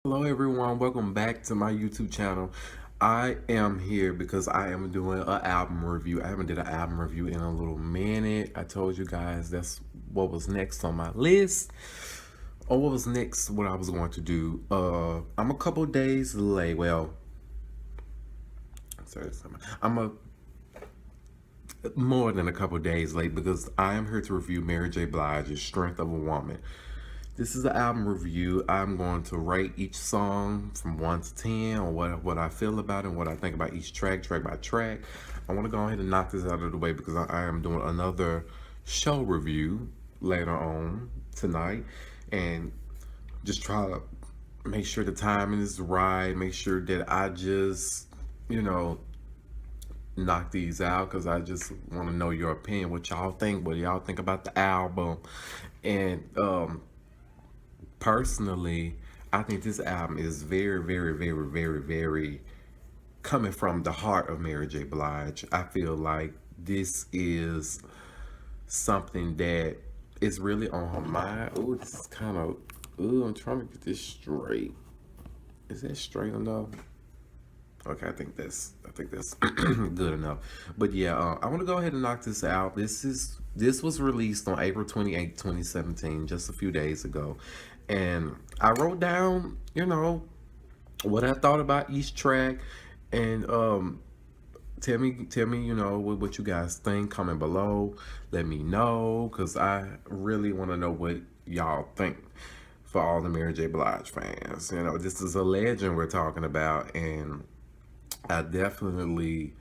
Hello everyone, welcome back to my YouTube channel. I am here because I am doing an album review. I haven't did an album review in a little minute. I told you guys that's what was next on my list. Or what was next, what I was going to do. I'm a couple days late. Well, sorry, I'm a more than a couple days late because I am here to review Mary J. Blige's Strength of a Woman. This is an album review. I'm going to rate each song from 1 to 10 on what I feel about it and what I think about each track by track. I want to go ahead and knock this out of the way because I am doing another show review later on tonight, and just try to make sure the timing is right, make sure that I just, you know, knock these out because I just want to know your opinion, what y'all think, what y'all think about the album. And personally, I think this album is very coming from the heart of Mary J. Blige. I feel like this is something that is really on her mind. Oh, this is kind of, I'm trying to get this straight. Is that straight enough? Okay, I think that's good enough. But yeah, I want to go ahead and knock this out. This was released on April 28, 2017, just a few days ago. And I wrote down, what I thought about each track, and tell me, what you guys think. Comment below. Let me know, cuz I really want to know what y'all think. For all the Mary J. Blige fans, this is a legend we're talking about, and I definitely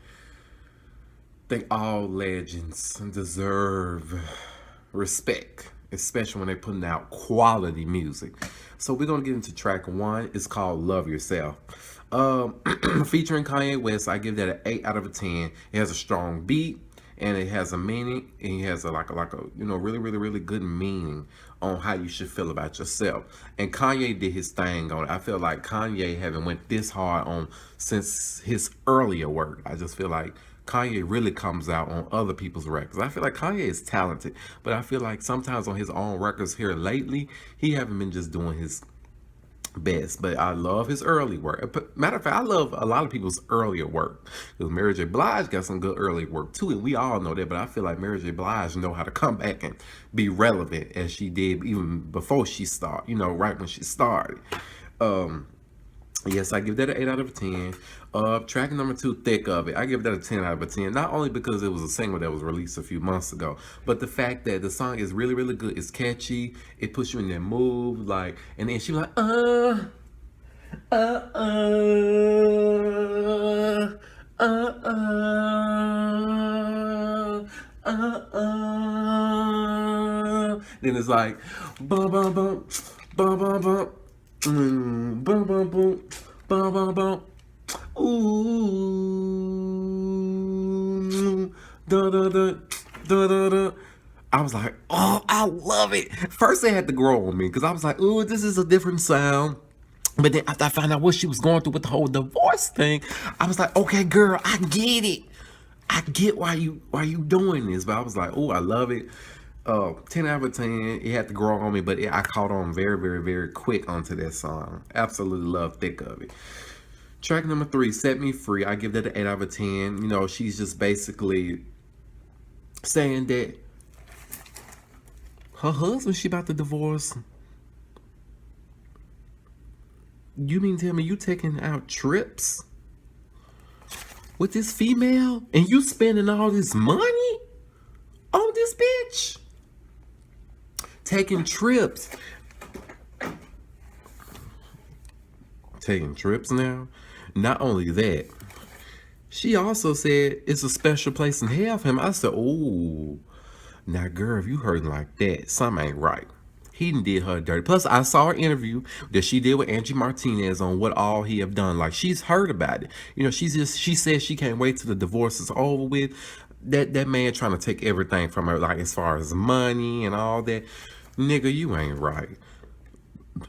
think all legends deserve respect, especially when they're putting out quality music. So we're gonna get into track 1. It's called "Love Yourself." Featuring Kanye West. I give that an 8 out of a 10. It has a strong beat, and it has a meaning, and it has a really good meaning on how you should feel about yourself. And Kanye did his thing on it. I feel like Kanye haven't went this hard on since his earlier work. I just feel like Kanye really comes out on other people's records. I feel like Kanye is talented, but I feel like sometimes on his own records here lately, he haven't been just doing his best. But I love his early work. But matter of fact, I love a lot of people's earlier work, because Mary J. Blige got some good early work too, and we all know that. But I feel like Mary J. Blige know how to come back and be relevant, as she did even before she started, right when she started. Yes, I give that an 8 out of a 10. Track number 2, Thick of It. I give that a 10 out of a 10. Not only because it was a single that was released a few months ago, but the fact that the song is really good. It's catchy. It puts you in that mood. And then she was like, uh, uh, uh, Then it's like, bum, bum, bum, bum, bum, bum. Bum bum bum bum bum bum. Ooh, da da da da da da. I was like, oh, I love it. First, they had to grow on me because I was like, oh, this is a different sound. But then after I found out what she was going through with the whole divorce thing, I was like, okay, girl, I get it. I get why you doing this. But I was like, oh, I love it. 10 out of 10. It had to grow on me, but I caught on very quick onto that song. Absolutely love Thick of It. Track number 3, Set Me Free. I give that an 8 out of 10. She's just basically saying that her husband, she about to divorce. You mean tell me you taking out trips with this female and you spending all this money on this bitch? Taking trips now. Not only that, she also said it's a special place in hell for him. I said, oh, now girl, if you hurting like that, something ain't right. He did her dirty. Plus, I saw her interview that she did with Angie Martinez on what all he have done. Like, she's heard about it. She says she can't wait till the divorce is over with. That man trying to take everything from her, like as far as money and all that. Nigga, you ain't right.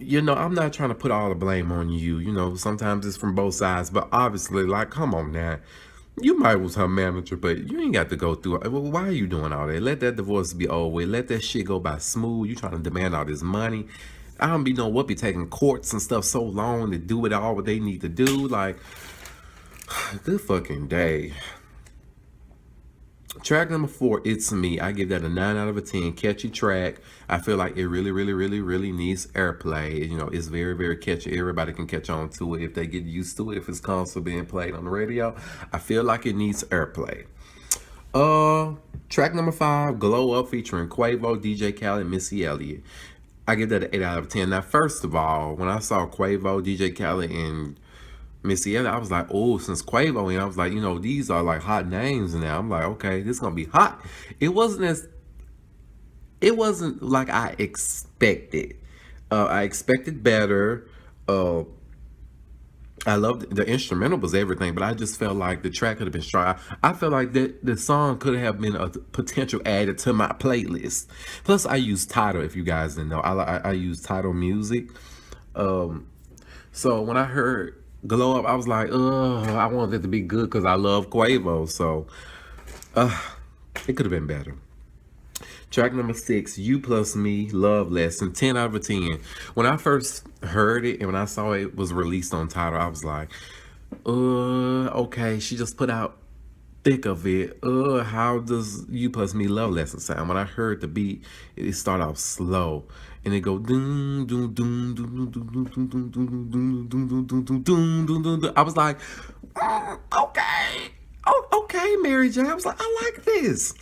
I'm not trying to put all the blame on you. Sometimes it's from both sides, but obviously, like, come on now. You might was her manager, but you ain't got to go through it. Well, why are you doing all that? Let that divorce be over with. Let that shit go by smooth. You trying to demand all this money. I don't be know what be taking courts and stuff so long to do it all what they need to do. Like, good fucking day. Track number 4, It's Me. I give that a 9 out of a 10. Catchy track. I feel like it really, really, really, really needs airplay. You know, it's very, very catchy. Everybody can catch on to it if they get used to it. If it's constantly being played on the radio, I feel like it needs airplay. Track number 5, Glow Up, featuring Quavo, DJ Khaled, and Missy Elliott. I give that an 8 out of 10. Now, first of all, when I saw Quavo, DJ Khaled, and Missy Elliott, I was like, oh, since Quavo, and I was like, you know, these are like hot names now. I'm like, okay, this is gonna be hot. It wasn't like I expected. I expected better. I loved the instrumental was everything, but I just felt like the track could have been strong. I felt like that the song could have been a potential added to my playlist. Plus, I use Tidal. If you guys didn't know, I use Tidal Music. So when I heard Glow Up, I was like, I wanted it to be good because I love Quavo. So it could have been better. Track number 6, You Plus Me, Love Lesson, 10 out of 10. When I first heard it and when I saw it was released on Tidal, I was like, okay, she just put out thick of it. How does You Plus Me, Love Lesson sound? When I heard the beat, it started off slow and it go doom doom doom doom doom doom doom doom doom doom doom doom doom doom. I was like, okay, okay, Mary J. I was like, I like this.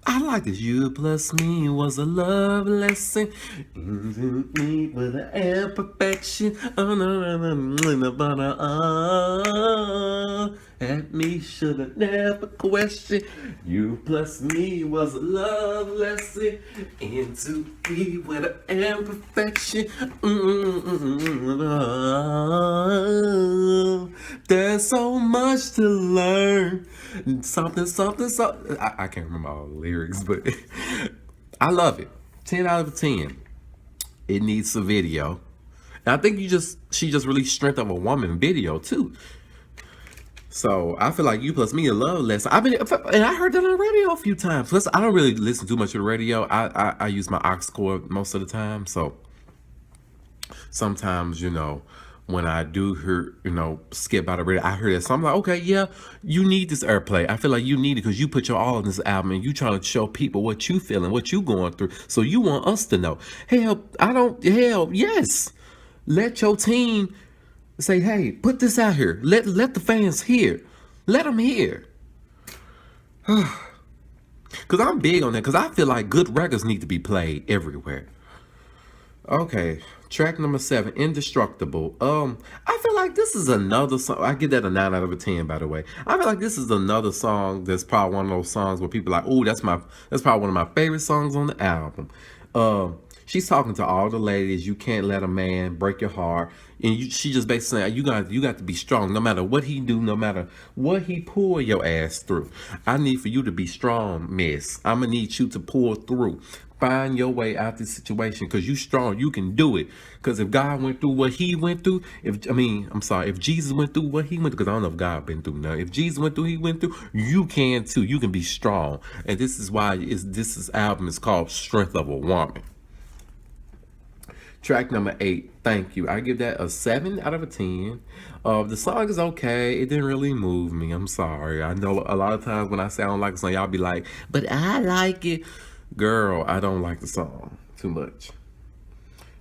I like this. You plus me was a love lesson. Into me with an imperfection. Oh, no. At me should have never questioned. You plus me was a love lesson. Into me with an imperfection. There's so much to learn. Something. I can't remember all the lyrics, but I love it. 10 out of 10. It needs a video. And I think she just released Strength of a Woman video too. So I feel like You Plus Me a love lesson. And I heard that on the radio a few times. Plus, I don't really listen too much to the radio. I use my aux cord most of the time. So sometimes, you know, when I do hear, you know, skip out of radio, I hear that. So I'm like, okay, yeah, you need this airplay. I feel like you need it because you put your all in this album and you trying to show people what you feeling, what you going through. So you want us to know. Hell, yes. Let your team say, hey, put this out here. Let the fans hear. Let them hear. Because I'm big on that. Because I feel like good records need to be played everywhere. Okay, track number 7, Indestructible. I feel like this is another song. I give that a 9 out of 10, by the way. I feel like this is another song that's probably one of those songs where people are like, oh, that's probably one of my favorite songs on the album. She's talking to all the ladies. You can't let a man break your heart. And she just basically saying, you got to be strong no matter what he do, no matter what he pull your ass through. I need for you to be strong, miss. I'm going to need you to pull through. Find your way out this situation because you strong. You can do it. Because if God went through what he went through, if Jesus went through what he went through, because I don't know if God been through now. If Jesus went through he went through, you can too. You can be strong. And this is why this album is called Strength of a Woman. Track number 8, Thank You. I give that a 7 out of 10. The song is okay. It didn't really move me. I'm sorry. I know a lot of times when I say I don't like a song, y'all be like, but I like it. Girl, I don't like the song too much.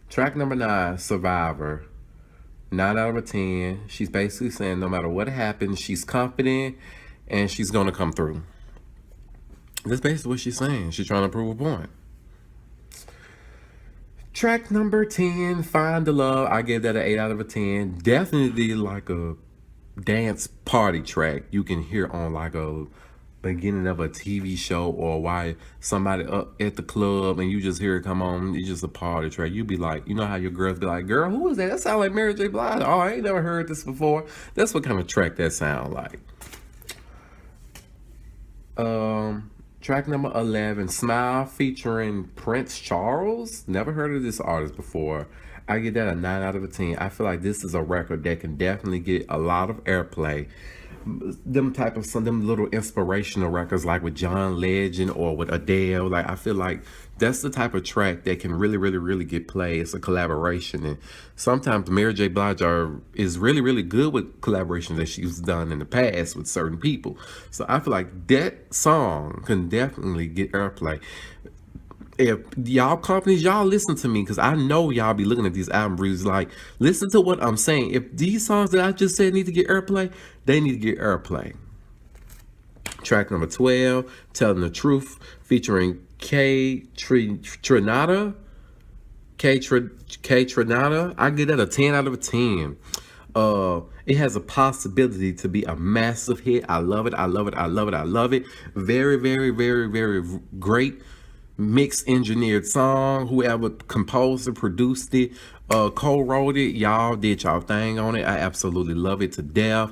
Track number 9, Survivor. 9 out of 10. She's basically saying no matter what happens, she's confident and she's going to come through. That's basically what she's saying. She's trying to prove a point. Track number 10, Find the Love. I gave that an 8 out of 10. Definitely like a dance party track you can hear on like a beginning of a TV show or while somebody up at the club and you just hear it come on. It's just a party track. You be like, you know how your girls be like, girl, who is that? That sound like Mary J. Blige. Oh, I ain't never heard this before. That's what kind of track that sound like. Track number 11, Smile, featuring Prince Charles. Never heard of this artist before. I give that a 9 out of 10. I feel like this is a record that can definitely get a lot of airplay. them type of some them little inspirational records like with John Legend or with Adele. Like I feel like that's the type of track that can really, really, really get played. It's a collaboration, and sometimes Mary J. Blige is really, really good with collaborations that she's done in the past with certain people. So I feel like that song can definitely get airplay. If y'all companies, y'all listen to me, because I know y'all be looking at these album reviews like, listen to what I'm saying. If these songs that I just said need to get airplay, they need to get airplay. Track number 12, Telling the Truth, featuring Trinata. Trinata. I give that a 10 out of a 10. It has a possibility to be a massive hit. I love it. I love it. I love it. I love it. Very, very, very, very great mixed engineered song. Whoever composed it, produced it, co-wrote it, y'all did y'all thing on it. I absolutely love it to death.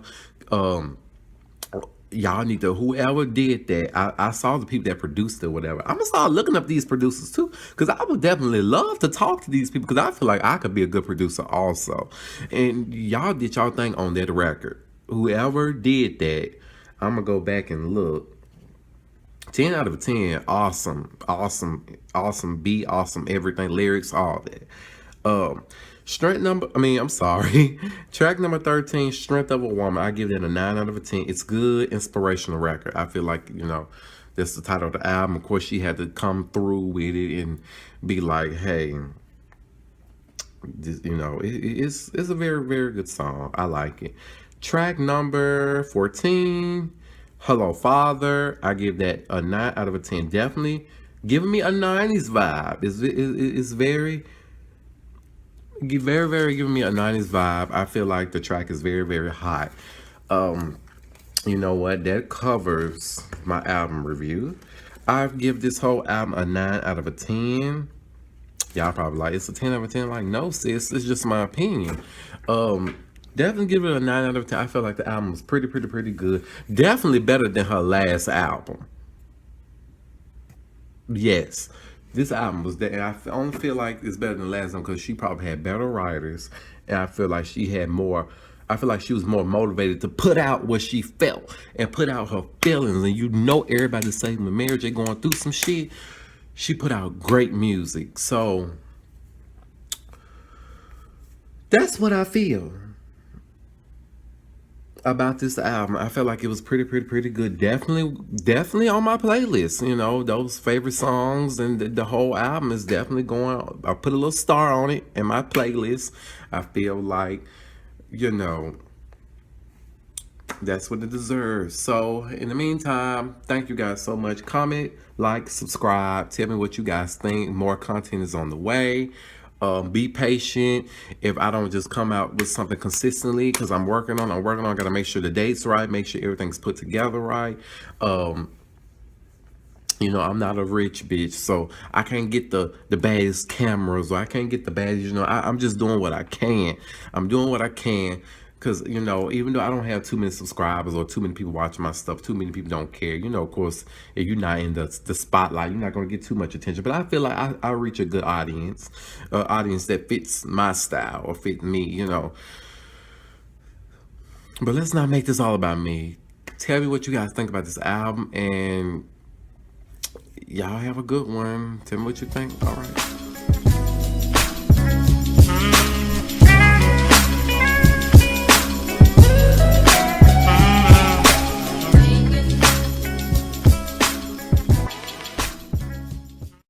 Y'all need to, whoever did that, I saw the people that produced it or whatever. I'm gonna start looking up these producers too, because I would definitely love to talk to these people, because I feel like I could be a good producer also. And y'all did y'all thing on that record. Whoever did that, I'm gonna go back and look. 10 out of 10. Awesome, awesome, awesome beat, awesome everything, lyrics, all that. Track number 13, Strength of a Woman. I give that a 9 out of 10. It's good, inspirational record. I feel like, that's the title of the album. Of course, she had to come through with it and be like, hey, it's a very, very good song. I like it. Track number 14, Hello Father. I give that a 9 out of a 10. Definitely giving me a 90s vibe. It's very, very giving me a 90s vibe. I feel like the track is very, very hot. You know what? That covers my album review. I give this whole album a 9 out of a 10. Y'all probably like, it's a 10 out of 10. Like, no, sis, it's just my opinion. Definitely give it a 9 out of 10. I feel like the album was pretty good. Definitely better than her last album. Yes, this album was that. I only feel like it's better than the last one because she probably had better writers, and I feel like she had more. I feel like she was more motivated to put out what she felt and put out her feelings. And everybody say when Mary J going through some shit, she put out great music. So that's what I feel about this album. I felt like it was pretty good. Definitely on my playlist. Those favorite songs and the whole album is definitely going. I put a little star on it in my playlist. I feel like, that's what it deserves. So in the meantime, thank you guys so much. Comment, like, subscribe. Tell me what you guys think. More content is on the way. Be patient if I don't just come out with something consistently, because I'm working on. I gotta make sure the date's right, make sure everything's put together right. I'm not a rich bitch, so I can't get the baddest cameras, or I can't get the baddest, I'm just doing what I can. I'm doing what I can, because, even though I don't have too many subscribers or too many people watching my stuff, too many people don't care. Of course, if you're not in the spotlight, you're not going to get too much attention. But I feel like I reach a good audience, audience that fits my style or fit me, But let's not make this all about me. Tell me what you guys think about this album, and y'all have a good one. Tell me what you think. All right.